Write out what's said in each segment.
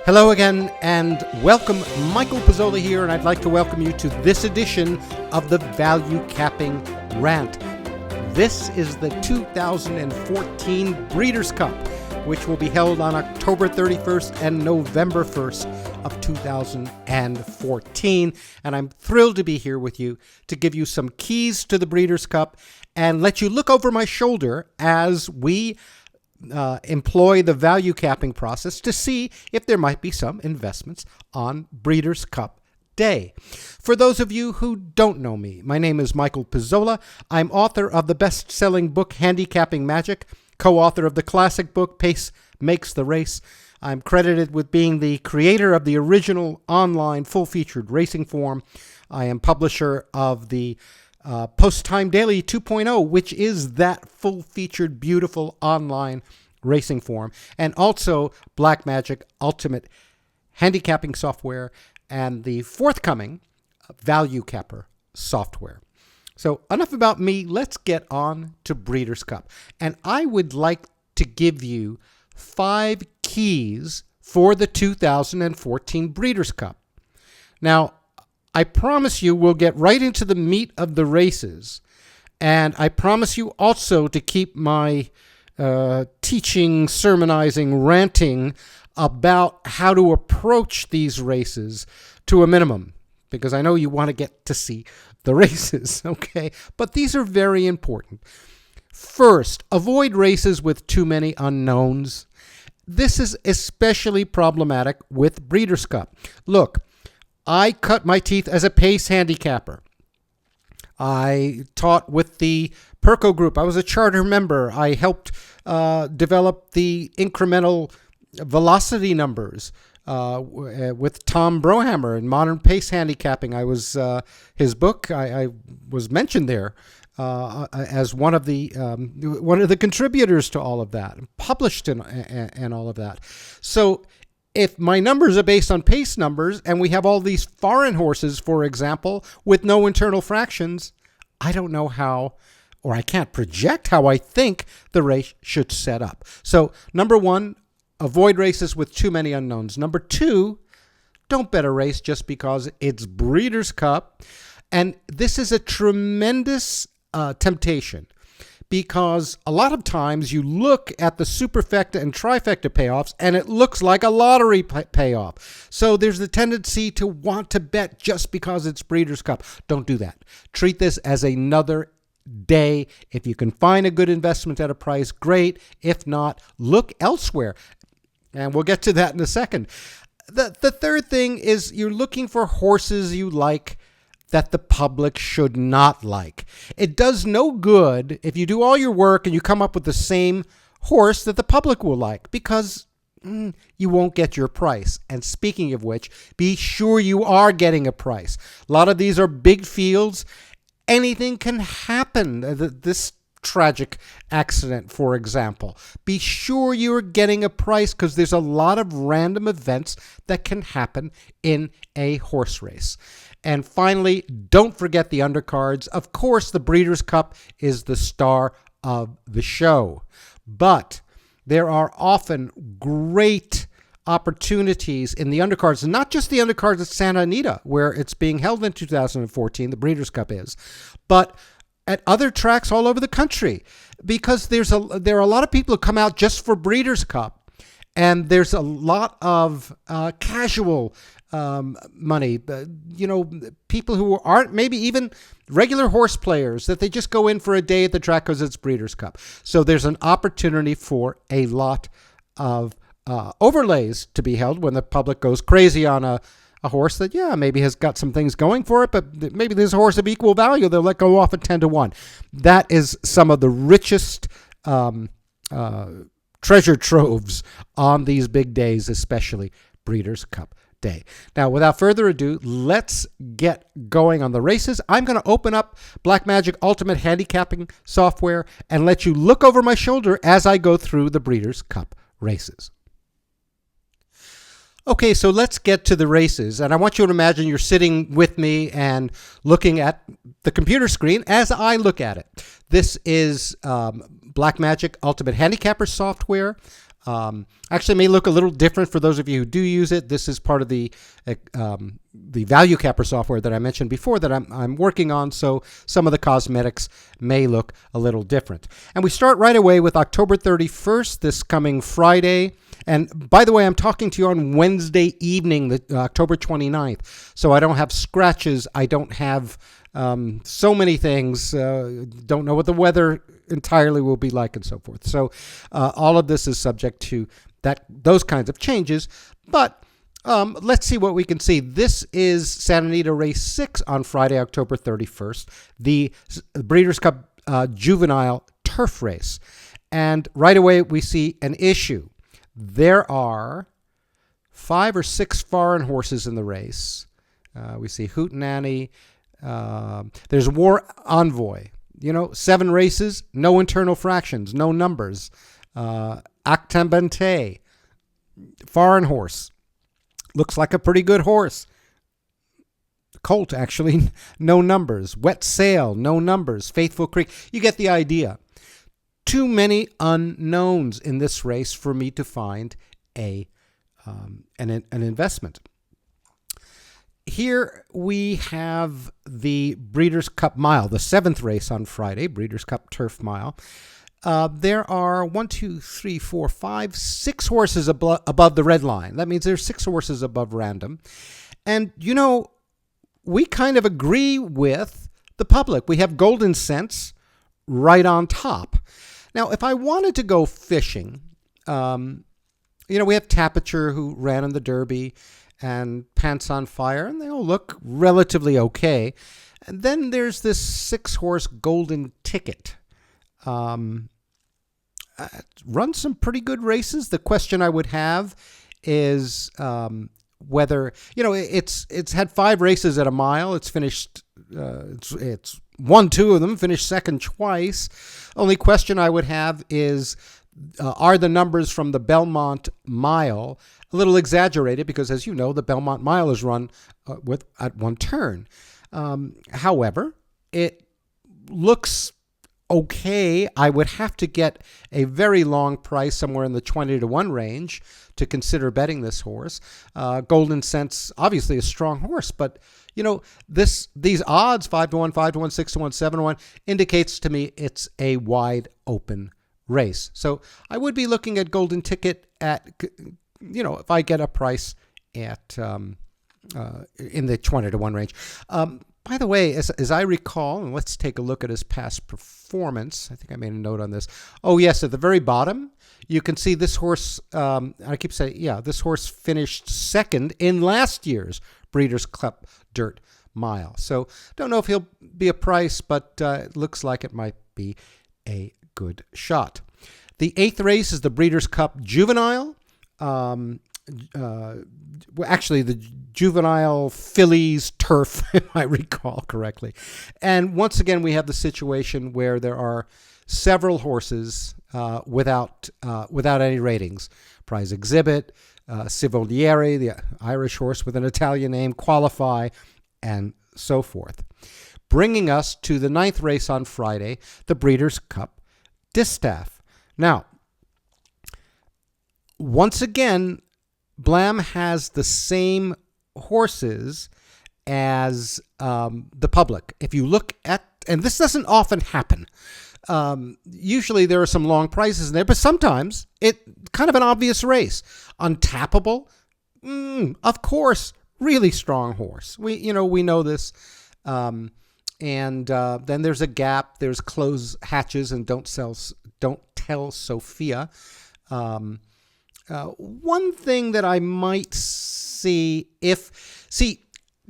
Hello again and welcome. Michael Pizzolla here, and I'd like to welcome you to this edition of the Value Capping Rant. This is the 2014 Breeders' Cup, which will be held on October 31st and November 1st of 2014. And I'm thrilled to be here with you to give you some keys to the Breeders' Cup and let you look over my shoulder as we employ the value capping process to see if there might be some investments on Breeders' Cup Day. For those of you who don't know me, my name is Michael Pizzolla. I'm author of the best-selling book Handicapping Magic, co-author of the classic book Pace Makes the Race. I'm credited with being the creator of the original online full-featured racing forum. I am publisher of the Post Time Daily 2.0, which is that full-featured, beautiful online racing forum, and also Blackmagic Ultimate Handicapping software and the forthcoming Value Capper software. So enough about me. Let's get on to Breeders' Cup. And I would like to give you 5 keys for the 2014 Breeders' Cup. Now, I promise you we'll get right into the meat of the races. And I promise you also to keep my teaching, sermonizing, ranting about how to approach these races to a minimum. Because I know you want to get to see the races, okay? But these are very important. First, avoid races with too many unknowns. This is especially problematic with Breeders' Cup. Look, I cut my teeth as a pace handicapper. I taught with the Perco group. I was a charter member. I helped develop the incremental velocity numbers with Tom Brohammer in Modern Pace Handicapping. I was his book. I was mentioned there as one of the contributors to all of that, published and all of that. So if my numbers are based on pace numbers and we have all these foreign horses, for example, with no internal fractions, I don't know how, or I can't project how I think the race should set up. So number 1, avoid races with too many unknowns. Number 2, don't bet a race just because it's Breeders' Cup. And this is a tremendous temptation, because a lot of times you look at the superfecta and trifecta payoffs and it looks like a lottery payoff. So there's the tendency to want to bet just because it's Breeders' Cup. Don't do that. Treat this as another day. If you can find a good investment at a price, great. If not, look elsewhere. And we'll get to that in a second. The third thing is you're looking for horses you like that the public should not like. It does no good if you do all your work and you come up with the same horse that the public will like, because you won't get your price. And speaking of which, be sure you are getting a price. A lot of these are big fields. Anything can happen. This tragic accident, for example. Be sure you're getting a price, because there's a lot of random events that can happen in a horse race. And finally, don't forget the undercards. Of course, the Breeders' Cup is the star of the show, but there are often great opportunities in the undercards, and not just the undercards at Santa Anita, where it's being held in 2014, the Breeders' Cup is, but at other tracks all over the country, because there are a lot of people who come out just for Breeders' Cup, and there's a lot of casual money, people who aren't maybe even regular horse players, that they just go in for a day at the track because it's Breeders' Cup. So there's an opportunity for a lot of overlays to be held when the public goes crazy on a horse that, maybe has got some things going for it, but maybe there's a horse of equal value. They'll let go off at 10-1. That is some of the richest treasure troves on these big days, especially Breeders' Cup Day. Now, without further ado, let's get going on the races. I'm going to open up Blackmagic Ultimate Handicapping software and let you look over my shoulder as I go through the Breeders' Cup races. Okay, so let's get to the races. And I want you to imagine you're sitting with me and looking at the computer screen as I look at it. This is Blackmagic Ultimate Handicapper software. Actually, it may look a little different for those of you who do use it. This is part of the value capper software that I mentioned before that I'm working on, so some of the cosmetics may look a little different. And we start right away with October 31st, this coming Friday. And by the way, I'm talking to you on Wednesday evening, October 29th, so I don't have scratches. I don't have so many things. Don't know what the weather entirely will be like and so forth. So all of this is subject to those kinds of changes. But let's see what we can see. This is Santa Anita Race 6 on Friday, October 31st, the Breeders' Cup Juvenile Turf Race. And right away we see an issue. There are 5 or 6 foreign horses in the race. We see Hootenanny. There's War Envoy. 7 races, no internal fractions, no numbers. Actambente, foreign horse. Looks like a pretty good horse. Colt, actually, no numbers. Wet Sail, no numbers. Faithful Creek. You get the idea. Too many unknowns in this race for me to find an investment. Here we have the Breeders' Cup Mile, the 7th race on Friday, Breeders' Cup Turf Mile. There are 6 horses above the red line. That means there's 6 horses above random. And, we kind of agree with the public. We have Golden Sense right on top. Now, if I wanted to go fishing, we have Tapiture, who ran in the Derby, and Pants on Fire, and they all look relatively okay. And then there's this 6-horse Golden Ticket. Runs some pretty good races. The question I would have is whether, it's had 5 races at a mile. It's finished, it's won 2 of them, finished second twice. Only question I would have is, are the numbers from the Belmont Mile a little exaggerated? Because, as you know, the Belmont Mile is run at 1 turn. However, it looks okay. I would have to get a very long price, somewhere in the 20-1 range, to consider betting this horse. Golden Sense, obviously a strong horse, but these odds, 5-1, 5-1, 6-1, 7-1, indicates to me it's a wide open race. So I would be looking at Golden Ticket at, if I get a price at in the 20-1 range. By the way, as I recall, and let's take a look at his past performance. I think I made a note on this. Oh, yes, at the very bottom, you can see this horse, I keep saying, this horse finished second in last year's Breeders' Cup Dirt Mile. So don't know if he'll be a price, but it looks like it might be a good shot. The 8th race is the Breeders' Cup Juvenile. Actually, the Juvenile Fillies Turf, if I recall correctly. And once again, we have the situation where there are several horses without any ratings. Prize Exhibit, Civoliere, the Irish horse with an Italian name, Qualify, and so forth. Bringing us to the 9th race on Friday, the Breeders' Cup Distaff. Now, once again, Blam has the same horses as the public. If you look at, and this doesn't often happen, usually there are some long prices in there, but sometimes it kind of an obvious race. Untappable, of course, really strong horse. We know this. And then there's a gap. There's close hatches and don't tell Sophia. One thing that I might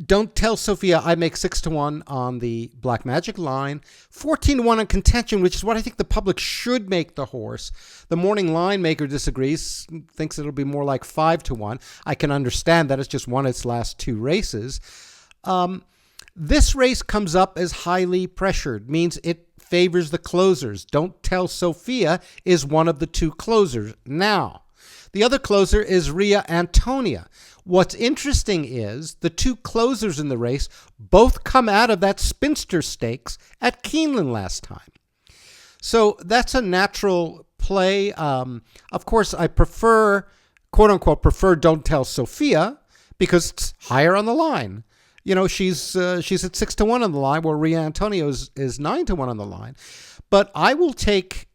Don't Tell Sophia, I make 6-1 on the Black Magic line, 14-1 on Contention, which is what I think the public should make the horse. The morning line maker disagrees, thinks it'll be more like 5-1. I can understand that. It's just won its last 2 races. This race comes up as highly pressured, means it favors the closers. Don't Tell Sophia is one of the 2 closers. Now, the other closer is Ria Antonia. What's interesting is the 2 closers in the race both come out of that Spinster Stakes at Keeneland last time. So that's a natural play. Of course, I prefer, quote unquote, Don't Tell Sophia because it's higher on the line. You know, she's at 6-1 on the line, while Ria Antonio is 9-1 on the line. But I will take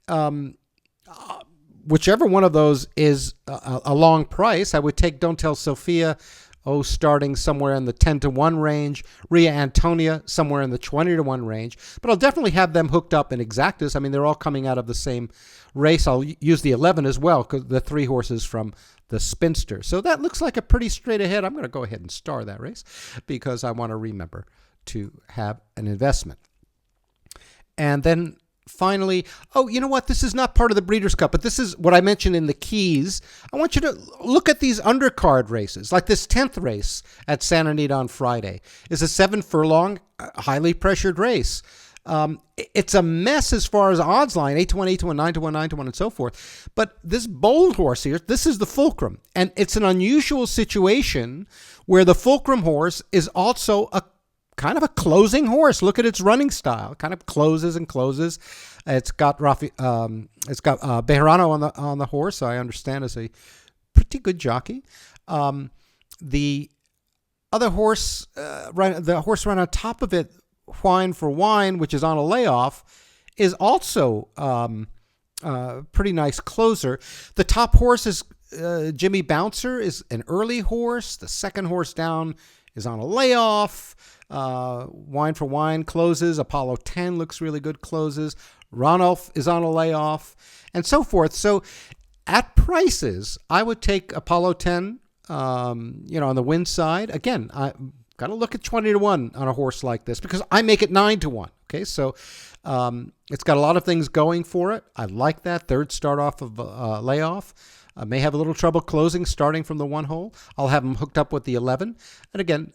whichever one of those is a long price. I would take Don't Tell Sophia, starting somewhere in the 10-1 range. Ria Antonia somewhere in the 20-1 range. But I'll definitely have them hooked up in exactas. I mean, they're all coming out of the same race. I'll use the 11 as well, because the 3 horses from the Spinster. So that looks like a pretty straight ahead. I'm going to go ahead and star that race because I want to remember to have an investment. And then finally, you know what? This is not part of the Breeders' Cup, but this is what I mentioned in the keys. I want you to look at these undercard races, like this 10th race at Santa Anita on Friday. Is a 7-furlong, highly pressured race. It's a mess as far as odds line, 8-1, 8-1, 9-1, 9-1, and so forth. But this bold horse here, this is the Fulcrum. And it's an unusual situation where the Fulcrum horse is also a kind of a closing horse. Look at its running style. It kind of closes and closes. It's got Bejarano on the horse, I understand is a pretty good jockey. The other horse, the horse right on top of it, Wine for Wine, which is on a layoff, is also pretty nice closer. The top horse is Jimmy Bouncer, is an early horse. The second horse down is on a layoff. Wine for Wine closes. Apollo 10 looks really good, closes. Ranulph is on a layoff, and so forth. So at prices, I would take Apollo 10, on the win side. Again, I got to look at 20-1 on a horse like this because I make it 9-1. Okay, so it's got a lot of things going for it. I like that. Third start off of layoff. I may have a little trouble closing starting from the 1 hole. I'll have them hooked up with the 11. And again,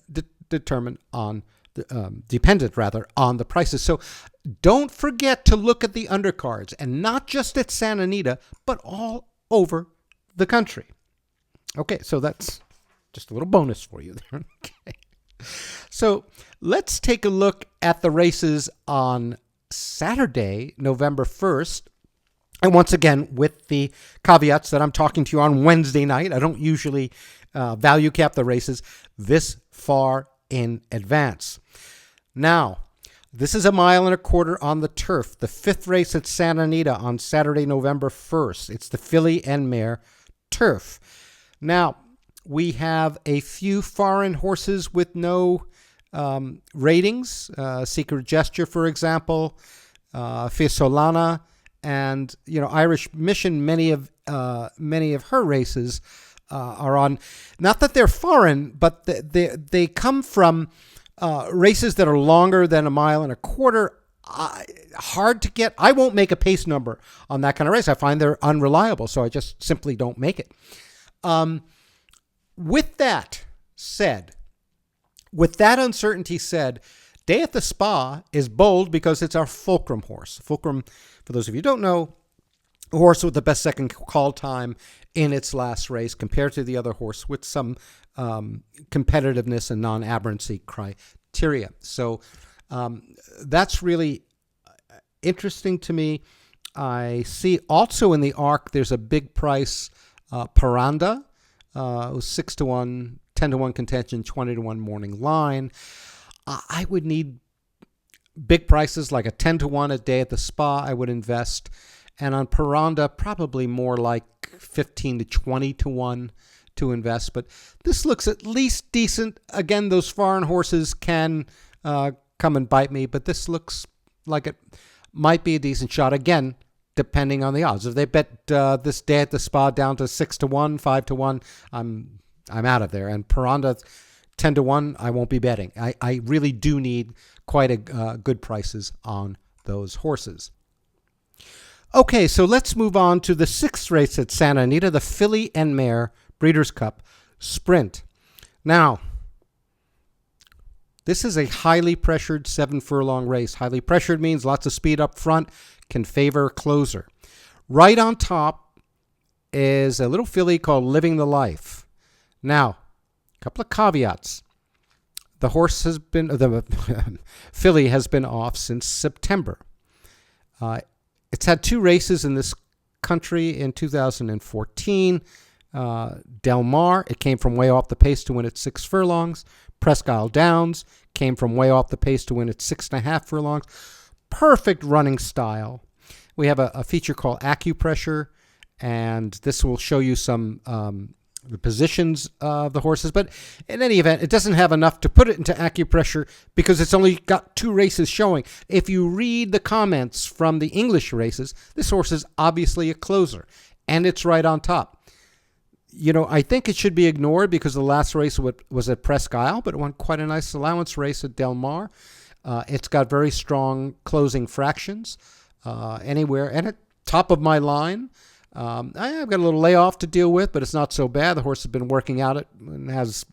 dependent on the prices. So don't forget to look at the undercards, and not just at Santa Anita, but all over the country. Okay, so that's just a little bonus for you there. Okay. So let's take a look at the races on Saturday, November 1st. And once again, with the caveats that I'm talking to you on Wednesday night. I don't usually value cap the races this far in advance. Now, this is 1.25 miles on the turf. The 5th race at Santa Anita on Saturday, November 1st. It's the Filly and Mare Turf. Now, we have a few foreign horses with no ratings. Secret Gesture, for example, Fisolana, and Irish Mission. Many of her races are on. Not that they're foreign, but they come from races that are longer than 1.25 miles. Hard to get. I won't make a pace number on that kind of race. I find they're unreliable, so I just simply don't make it. With that uncertainty said, Day at the Spa is bold because it's our Fulcrum horse. Fulcrum, for those of you who don't know, a horse with the best second call time in its last race compared to the other horse with some competitiveness and non-aberrancy criteria. So that's really interesting to me. I see also in the ARC there's a big price Paranda, 6-1, 10-1 contention, 20-1 morning line. I would need big prices like a 10-1 a Day at the Spa. I would invest, and on Paranda probably more like 15 to 20-1 to invest. But this looks at least decent. Again, those foreign horses can come and bite me, but this looks like it might be a decent shot. Again, depending on the odds. If they bet this Day at the Spa down to 6-1, 5-1, I'm out of there. And Paranda 10-1, I won't be betting. I really do need quite a good prices on those horses. Okay, so let's move on to the 6th race at Santa Anita, the Filly and Mare Breeders' Cup Sprint. Now, this is a highly pressured 7-furlong race. Highly pressured means lots of speed up front, can favor closer. Right on top is a little filly called Living the Life. Now, a couple of caveats. The filly has been off since September. It's had 2 races in this country in 2014. Del Mar, it came from way off the pace to win at 6 furlongs. Presque Isle Downs came from way off the pace to win at 6.5 furlongs. Perfect running style. We have a feature called acupressure, and this will show you some the positions of the horses. But in any event, it doesn't have enough to put it into acupressure because it's only got 2 races showing. If you read the comments from the English races, this horse is obviously a closer, and it's right on top. You know, I think it should be ignored because the last race was at Presque Isle, but it won quite a nice allowance race at Del Mar. It's got very strong closing fractions anywhere, and at top of my line. I've got a little layoff to deal with, but it's not so bad. The horse has been working out it and has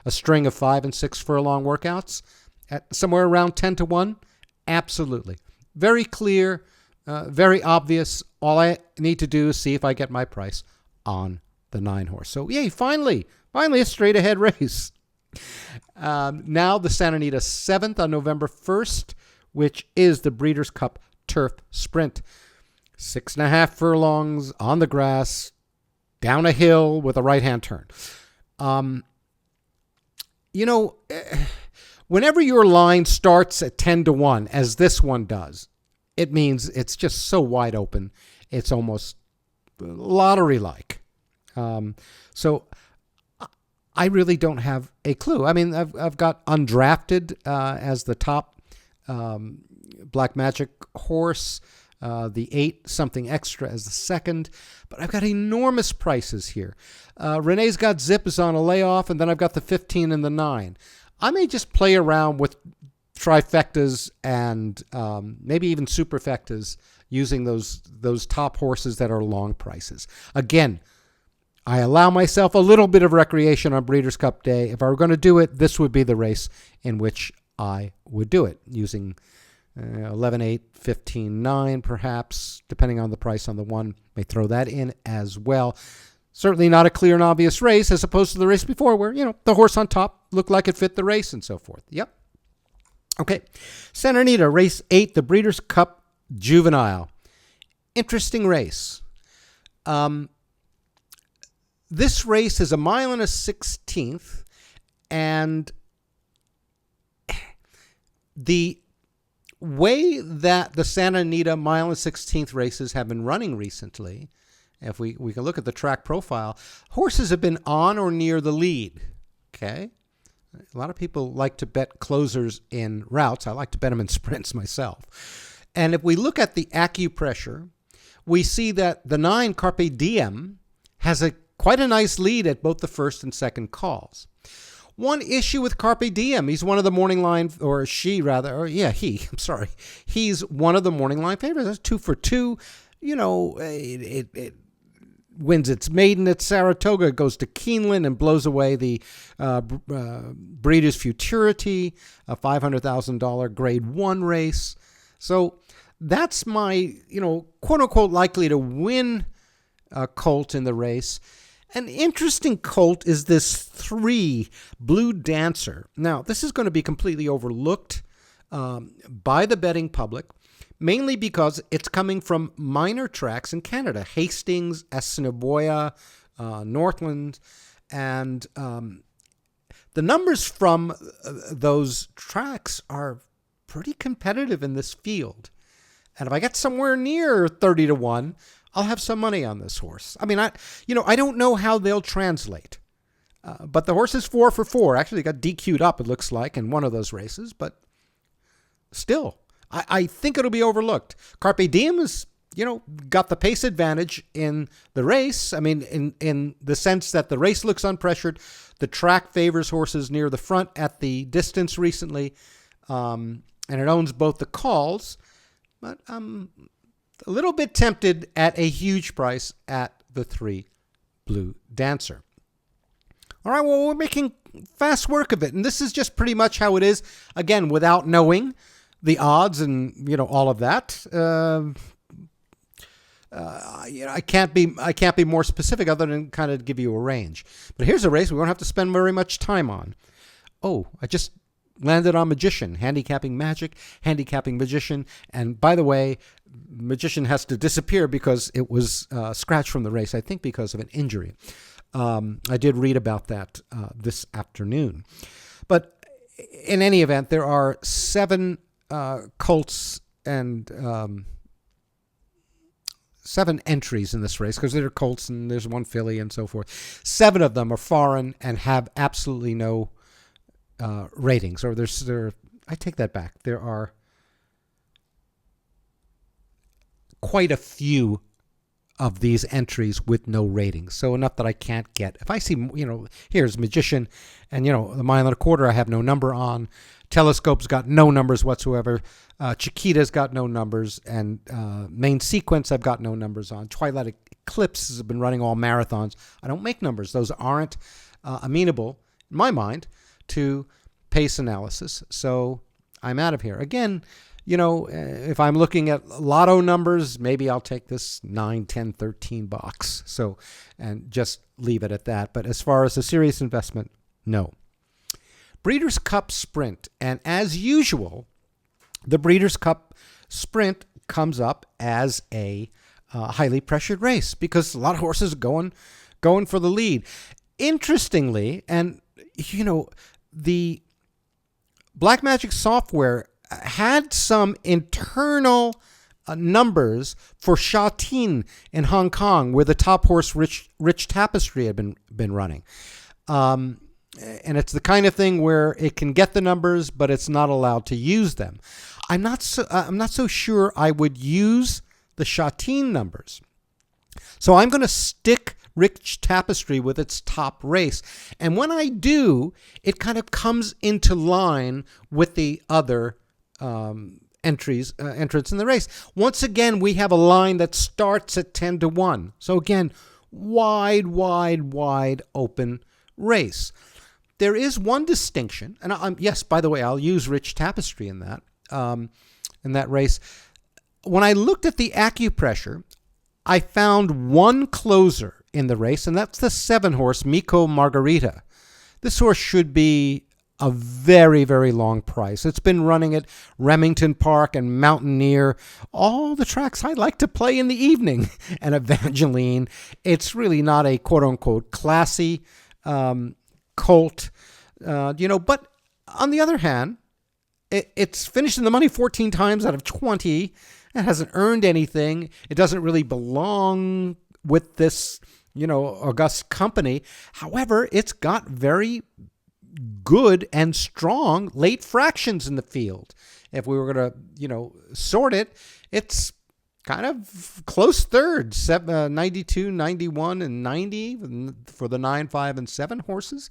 a string of 5 and 6 furlong workouts at somewhere around 10 to 1. Absolutely. Very clear, very obvious. All I need to do is see if I get my price on the 9 horse. So, yay, finally a straight ahead race. Now the Santa Anita 7th on November 1st, which is the Breeders' Cup Turf Sprint. 6.5 furlongs on the grass, down a hill with a right-hand turn. You know, whenever your line starts at 10 to 1, as this one does, it means it's just so wide open. It's almost lottery-like. So I really don't have a clue. I mean, I've got Undrafted as the top Black Magic horse. The 8 something extra as the second, but I've got enormous prices here. Renee's got Zip is on a layoff, and then I've got the 15 and the 9. I may just play around with trifectas and maybe even superfectas using those top horses that are long prices. Again, I allow myself a little bit of recreation on Breeders' Cup Day. If I were going to do it, this would be the race in which I would do it, using 11-8, 15-9 perhaps, depending on the price on the 1. May throw that in as well. Certainly not a clear and obvious race as opposed to the race before where, you know, the horse on top looked like it fit the race and so forth. Yep. Okay. Santa Anita, race 8, the Breeders' Cup Juvenile. Interesting race. This race is 1 1/16, and the way that the Santa Anita 1 1/16 races have been running recently, if we can look at the track profile, horses have been on or near the lead. Okay? A lot of people like to bet closers in routes. I like to bet them in sprints myself. And if we look at the acupressure, we see that the 9 Carpe Diem has quite a nice lead at both the first and second calls. One issue with Carpe Diem, he's one of the morning line, or she rather, or yeah, I'm sorry. He's one of the morning line favorites. That's 2 for 2. You know, it wins its maiden at Saratoga. It goes to Keeneland and blows away the Breeders' Futurity, a $500,000 grade 1 race. So that's my, quote unquote, likely to win colt in the race. An interesting colt is this 3 Blue Dancer. Now, this is going to be completely overlooked by the betting public, mainly because it's coming from minor tracks in Canada, Hastings, Assiniboia, Northland, and the numbers from those tracks are pretty competitive in this field. And if I get somewhere near 30 to 1, I'll have some money on this horse. I mean, I don't know how they'll translate. But the horse is 4 for 4. Actually, got DQ'd up, it looks like, in one of those races. But still, I think it'll be overlooked. Carpe Diem has, got the pace advantage in the race. I mean, in the sense that the race looks unpressured. The track favors horses near the front at the distance recently. And it owns both the calls. But a little bit tempted at a huge price at the 3 Blue Dancer. All right, well, we're making fast work of it, and this is just pretty much how it is. Again, without knowing the odds and all of that, I can't be more specific other than kind of give you a range. But here's a race we won't have to spend very much time on. Oh, I just landed on Magician, handicapping Magic, handicapping Magician. And by the way, Magician has to disappear because it was scratched from the race, I think because of an injury. I did read about that this afternoon. But in any event, there are 7 colts and 7 entries in this race, because there are colts and there's 1 filly and so forth. 7 of them are foreign and have absolutely no ratings. Or I take that back. There are quite a few of these entries with no ratings, so enough that I can't get. If I see, here's Magician, and the mile and a quarter I have no number on. Telescope's got no numbers whatsoever. Chiquita's got no numbers, and Main Sequence I've got no numbers on. Twilight Eclipse has been running all marathons. I don't make numbers. Those aren't amenable, in my mind, to pace analysis. So I'm out of here. Again, if I'm looking at lotto numbers, maybe I'll take this 9, 10, 13 box. So, and just leave it at that. But as far as a serious investment, no. Breeders' Cup Sprint. And as usual, the Breeders' Cup Sprint comes up as a highly pressured race because a lot of horses are going for the lead. Interestingly, and the Black Magic software had some internal numbers for Sha Tin in Hong Kong, where the top horse Rich Tapestry had been running. And it's the kind of thing where it can get the numbers, but it's not allowed to use them. I'm not so sure I would use the Sha Tin numbers. So I'm going to stick Rich Tapestry with its top race. And when I do, it kind of comes into line with the other entrants in the race. Once again, we have a line that starts at 10-1. So again, wide open race. There is one distinction, and yes, by the way, I'll use Rich Tapestry in that race. When I looked at the acupressure, I found one closer in the race, and that's the 7 horse Miko Margarita. This horse should be a very, very long price. It's been running at Remington Park and Mountaineer, all the tracks I like to play in the evening, and Evangeline. It's really not a quote-unquote classy colt, but on the other hand, it's finished in the money 14 times out of 20. It hasn't earned anything. It doesn't really belong with this, august company. However, it's got very good and strong late fractions in the field. If we were going to, sort it, it's kind of close thirds, 92, 91, and 90 for the 9, 5, and 7 horses.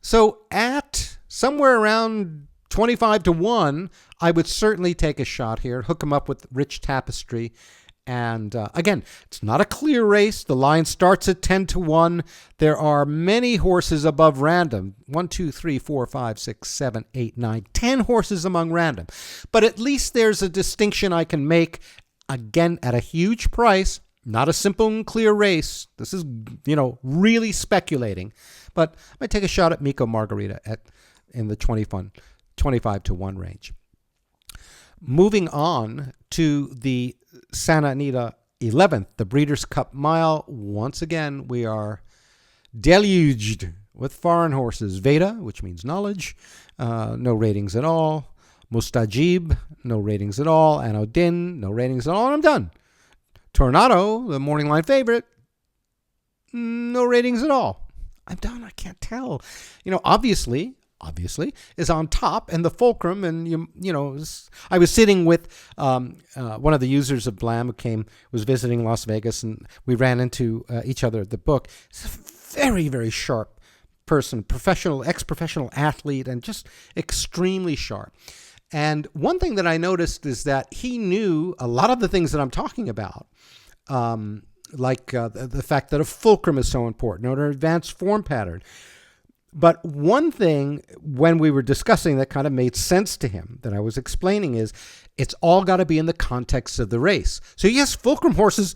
So at somewhere around 25-1, I would certainly take a shot here, hook him up with Rich Tapestry. And again, it's not a clear race. The line starts at 10-1. There are many horses above random. 1, 2, 3, 4, 5, 6, 7, 8, 9, 10 horses among random. But at least there's a distinction I can make, again, at a huge price. Not a simple and clear race. This is, really speculating. But I might take a shot at Miko Margarita in the 25-1 range. Moving on to the Santa Anita 11th, the Breeders' Cup Mile. Once again, we are deluged with foreign horses. Veda, which means knowledge, no ratings at all. Mustajib, no ratings at all. Anodin, no ratings at all. And I'm done. Tornado, the morning line favorite, no ratings at all. I'm done. I can't tell. Obviously is on top, and the fulcrum, and I was sitting with one of the users of Blam who was visiting Las Vegas, and we ran into each other at the book. He's a very, very sharp person, ex-professional athlete, and just extremely sharp. And one thing that I noticed is that he knew a lot of the things that I'm talking about, like the fact that a fulcrum is so important, or an advanced form pattern. But one thing when we were discussing that kind of made sense to him that I was explaining is it's all got to be in the context of the race. So yes, fulcrum horses,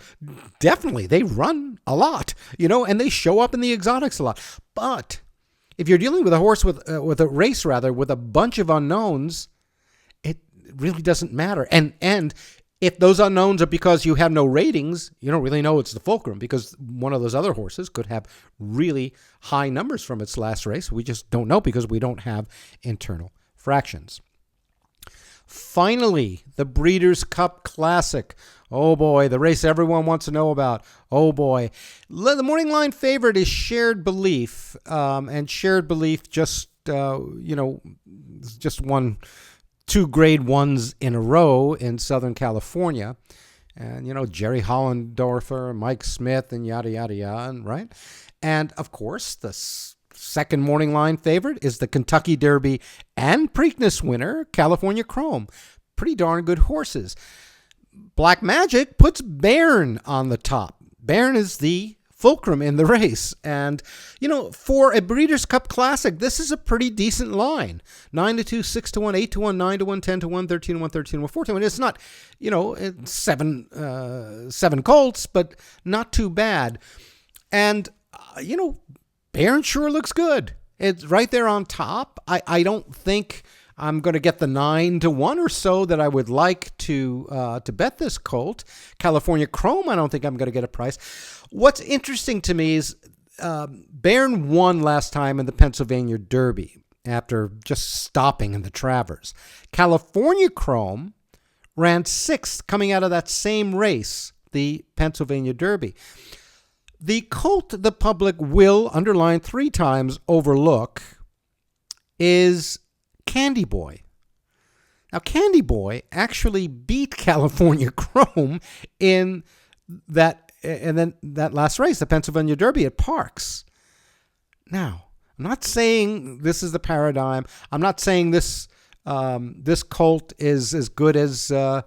definitely, they run a lot, and they show up in the exotics a lot. But If you're dealing with a horse with a race rather with a bunch of unknowns, it really doesn't matter. And if those unknowns are because you have no ratings, you don't really know it's the fulcrum, because one of those other horses could have really high numbers from its last race. We just don't know because we don't have internal fractions. Finally, the Breeders' Cup Classic. Oh boy, the race everyone wants to know about. Oh boy. The morning line favorite is Shared Belief. And Shared Belief just won 2 grade ones in a row in Southern California. And, Jerry Hollendorfer, Mike Smith, and yada, yada, yada, right? And, of course, the second morning line favorite is the Kentucky Derby and Preakness winner, California Chrome. Pretty darn good horses. Black Magic puts Bairn on the top. Bairn is the fulcrum in the race. And, for a Breeders' Cup Classic, this is a pretty decent line. 9-2, 6-1, 8-1, 9-1, 10-1, 13-1, 13-1, 14-1. It's not, seven colts, but not too bad. And, Bairn sure looks good. It's right there on top. I don't think I'm going to get the 9-1 or so that I would like to bet this colt. California Chrome, I don't think I'm going to get a price. What's interesting to me is Bairn won last time in the Pennsylvania Derby after just stopping in the Travers. California Chrome ran 6th coming out of that same race, the Pennsylvania Derby. The colt the public will, underline 3 times, overlook is Candy Boy. Now, Candy Boy actually beat California Chrome in that last race, the Pennsylvania Derby at Parks. Now, I'm not saying this is the paradigm. I'm not saying this colt is as good as for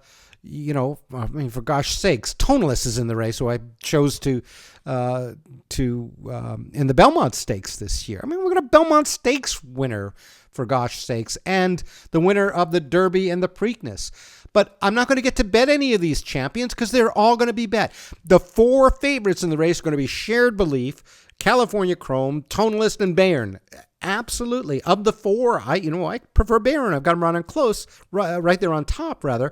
gosh sakes, Toneless is in the race, so I chose to in the Belmont Stakes this year. We've got a Belmont Stakes winner, for gosh sakes, and the winner of the Derby and the Preakness. But I'm not going to get to bet any of these champions because they're all going to be bet. The 4 favorites in the race are going to be Shared Belief, California Chrome, Toneless, and Bairn. Absolutely. Of the 4, I prefer Bairn. I've got them running close, right there on top, rather.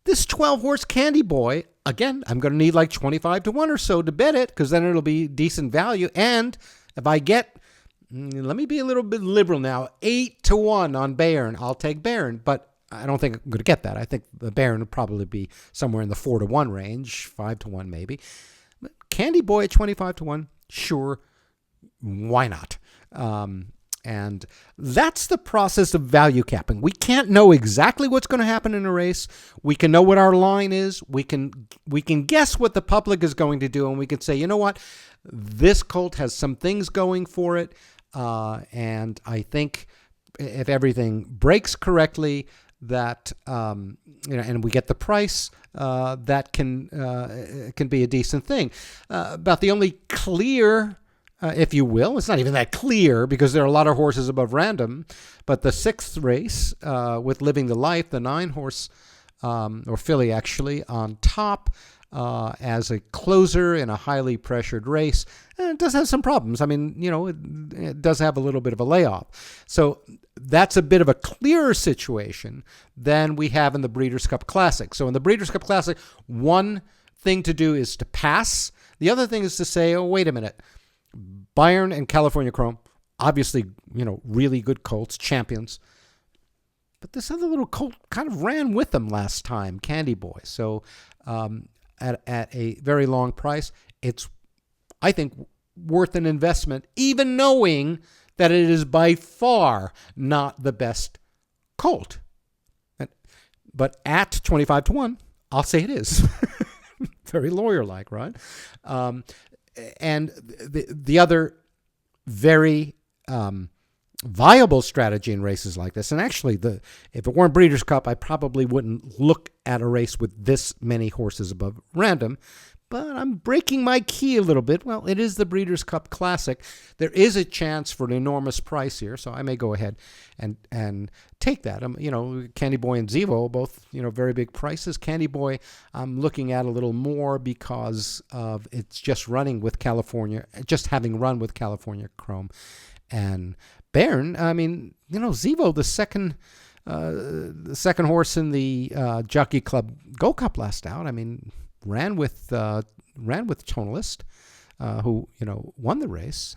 This 12-horse Candy Boy, again, I'm going to need like 25-1 or so to bet it, because then it'll be decent value. And if I get, let me be a little bit liberal now, 8-1 on Bairn, I'll take Bairn. But I don't think I'm going to get that. I think the Bairn would probably be somewhere in the 4-1 range, 5-1 maybe. But Candy Boy at 25-1, sure, why not? And that's the process of value capping. We can't know exactly what's going to happen in a race. We can know what our line is. We can guess what the public is going to do, and we can say, you know what, this colt has some things going for it, and I think if everything breaks correctly, that and we get the price, that can be a decent thing. About the only clear, if you will, it's not even that clear because there are a lot of horses above random, but the 6th race with Living the Life, the 9-horse or filly actually on top as a closer in a highly pressured race, it does have some problems. It does have a little bit of a layoff. So that's a bit of a clearer situation than we have in the Breeders' Cup Classic. So in the Breeders' Cup Classic, one thing to do is to pass. The other thing is to say, oh, wait a minute. Bairn and California Chrome, obviously, really good colts, champions. But this other little colt kind of ran with them last time, Candy Boy. So at a very long price, it's, I think, worth an investment, even knowing that it is by far not the best colt. But at 25-1, I'll say it is. Very lawyer-like, right? And the other very viable strategy in races like this, and actually, if it weren't Breeders' Cup, I probably wouldn't look at a race with this many horses above random, but I'm breaking my key a little bit. Well, it is the Breeders' Cup Classic. There is a chance for an enormous price here, so I may go ahead and take that. Candy Boy and Zevo, both, very big prices. Candy Boy, I'm looking at a little more because of it's just having run with California Chrome. And Bairn, Zevo, the second horse in the Jockey Club Go Cup last out, ran with Tonalist, who won the race.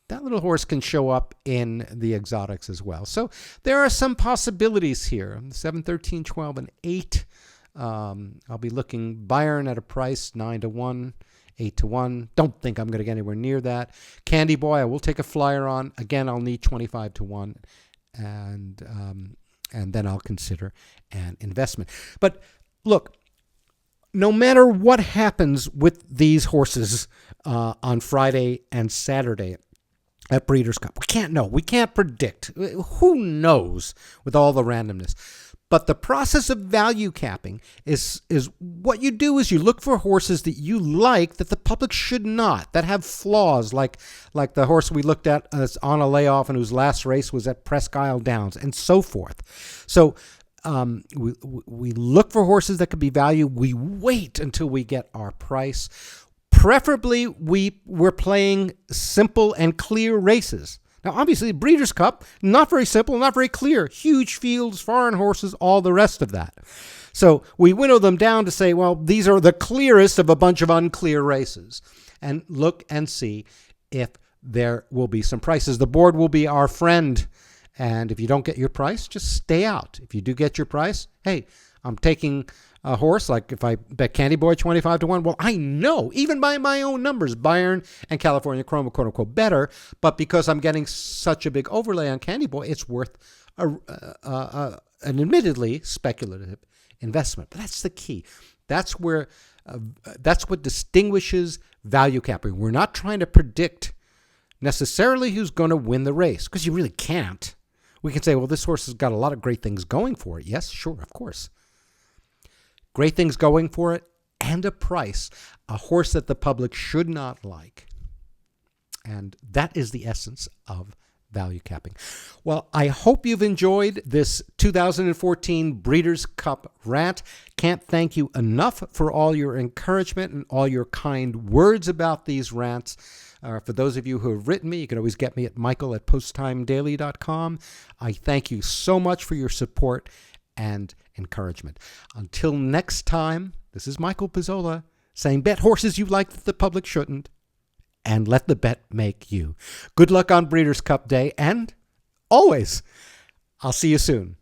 That little horse can show up in the exotics as well. So there are some possibilities here. 7, 13, 12, and 8. I'll be looking Bayern at a price 9-1, 8-1. Don't think I'm going to get anywhere near that. Candy Boy, I will take a flyer on. Again, I'll need 25-1, and then I'll consider an investment. But look, no matter what happens with these horses on Friday and Saturday at Breeders' Cup, we can't know. We can't predict. Who knows with all the randomness? But the process of value capping is what you do is you look for horses that you like that the public should not, that have flaws, like the horse we looked at as on a layoff and whose last race was at Presque Isle Downs and so forth. So we look for horses that could be valued. We wait until we get our price. Preferably, we're playing simple and clear races. Now, obviously, Breeders' Cup, not very simple, not very clear. Huge fields, foreign horses, all the rest of that. So we winnow them down to say, well, these are the clearest of a bunch of unclear races. And look and see if there will be some prices. The board will be our friend. And if you don't get your price, just stay out. If you do get your price, hey, I'm taking a horse, like if I bet Candy Boy 25-1, well, I know, even by my own numbers, Bayern and California Chrome are quote-unquote better, but because I'm getting such a big overlay on Candy Boy, it's worth an admittedly speculative investment. But that's the key. That's what distinguishes value capping. We're not trying to predict necessarily who's going to win the race, because you really can't. We can say, well, this horse has got a lot of great things going for it. Yes, sure, of course. Great things going for it, and a price, a horse that the public should not like. And that is the essence of value capping. Well, I hope you've enjoyed this 2014 Breeders' Cup rant. Can't thank you enough for all your encouragement and all your kind words about these rants. For those of you who have written me, you can always get me at michael@posttimedaily.com. I thank you so much for your support and encouragement. Until next time, this is Michael Pizzolla saying bet horses you like that the public shouldn't, and let the bet make you. Good luck on Breeders' Cup Day, and always, I'll see you soon.